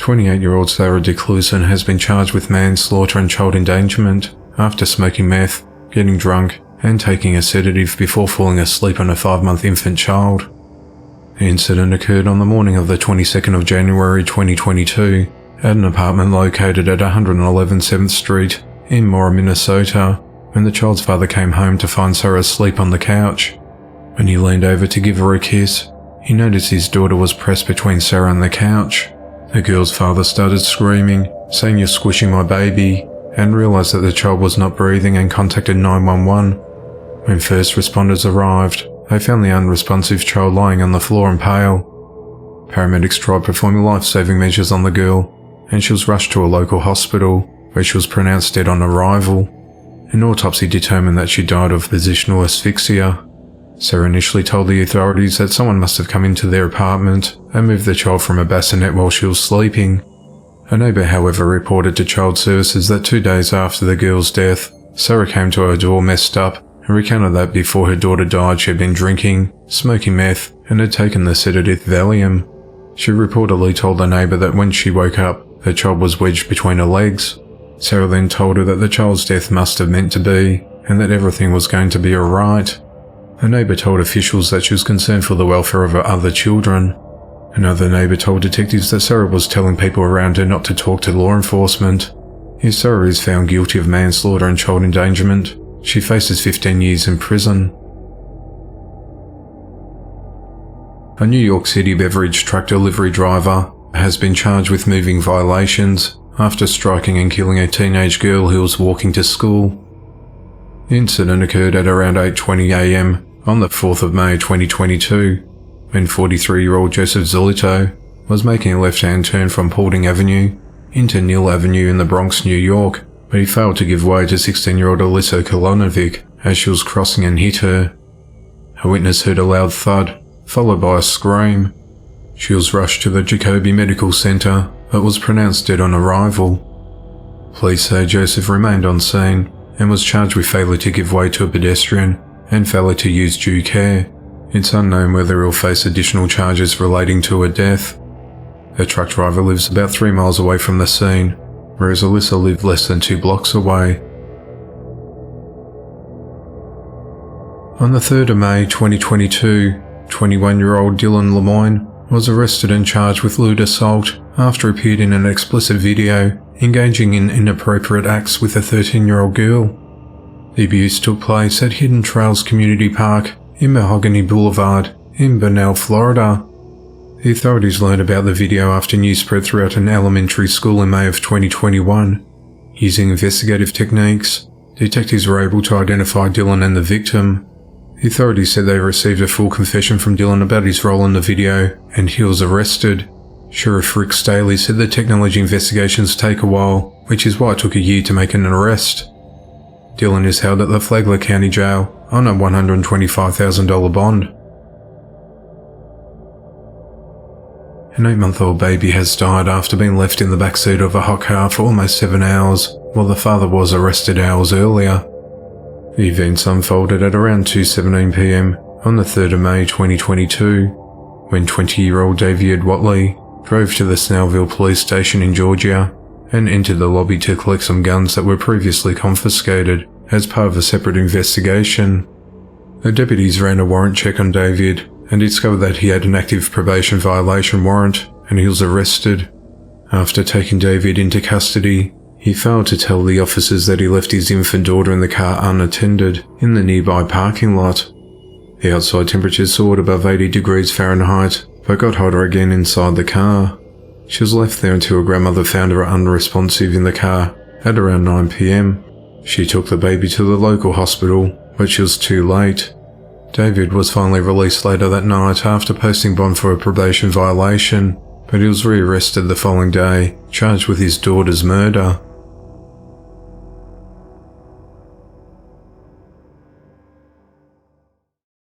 28-year-old Sarah DeCluson has been charged with manslaughter and child endangerment after smoking meth, getting drunk, and taking a sedative before falling asleep on a 5-month infant child. The incident occurred on the morning of the 22nd of January 2022 at an apartment located at 111 7th Street in Mora, Minnesota, when the child's father came home to find Sarah asleep on the couch. When he leaned over to give her a kiss, he noticed his daughter was pressed between Sarah and the couch. The girl's father started screaming, saying, "You're squishing my baby," and realized that the child was not breathing and contacted 911. When first responders arrived, they found the unresponsive child lying on the floor and pale. Paramedics tried performing life-saving measures on the girl, and she was rushed to a local hospital, where she was pronounced dead on arrival. An autopsy determined that she died of positional asphyxia. Sarah initially told the authorities that someone must have come into their apartment and moved the child from a bassinet while she was sleeping. A neighbour, however, reported to Child Services that 2 days after the girl's death, Sarah came to her door messed up and recounted that before her daughter died she had been drinking, smoking meth, and had taken the sedative Valium. She reportedly told the neighbour that when she woke up, the child was wedged between her legs. Sarah then told her that the child's death must have meant to be, and that everything was going to be alright. A neighbour told officials that she was concerned for the welfare of her other children. Another neighbour told detectives that Sarah was telling people around her not to talk to law enforcement. If Sarah is found guilty of manslaughter and child endangerment, she faces 15 years in prison. A New York City beverage truck delivery driver has been charged with moving violations after striking and killing a teenage girl who was walking to school. The incident occurred at around 8:20 a.m. on the 4th of May 2022, when 43-year-old Joseph Zolito was making a left-hand turn from Paulding Avenue into Neal Avenue in the Bronx, New York, but he failed to give way to 16-year-old Alyssa Kolonovic as she was crossing and hit her. A witness heard a loud thud, followed by a scream. She was rushed to the Jacobi Medical Center, but was pronounced dead on arrival. Police say Joseph remained on scene and was charged with failure to give way to a pedestrian and failure to use due care. It's unknown whether he'll face additional charges relating to her death. The truck driver lives about 3 miles away from the scene, whereas Alyssa lived less than 2 blocks away. On the 3rd of May 2022, 21-year-old Dylan Lemoyne was arrested and charged with lewd assault after he appeared in an explicit video engaging in inappropriate acts with a 13-year-old girl. The abuse took place at Hidden Trails Community Park in Mahogany Boulevard in Bonnell, Florida. The authorities learned about the video after news spread throughout an elementary school in May of 2021. Using investigative techniques, detectives were able to identify Dylan and the victim. The authorities said they received a full confession from Dylan about his role in the video, and he was arrested. Sheriff Rick Staley said the technology investigations take a while, which is why it took a year to make an arrest. Dylan is held at the Flagler County Jail on a $125,000 bond. An 8-month-old baby has died after being left in the backseat of a hot car for almost 7 hours, while the father was arrested hours earlier. The events unfolded at around 2:17 p.m. on the 3rd of May 2022, when 20-year-old David Watley drove to the Snellville police station in Georgia and entered the lobby to collect some guns that were previously confiscated as part of a separate investigation. The deputies ran a warrant check on David and discovered that he had an active probation violation warrant, and he was arrested. After taking David into custody, he failed to tell the officers that he left his infant daughter in the car unattended in the nearby parking lot. The outside temperature soared above 80 degrees Fahrenheit, but got hotter again inside the car. She was left there until her grandmother found her unresponsive in the car at around 9 p.m. She took the baby to the local hospital, but she was too late. David was finally released later that night after posting bond for a probation violation, but he was rearrested the following day, charged with his daughter's murder.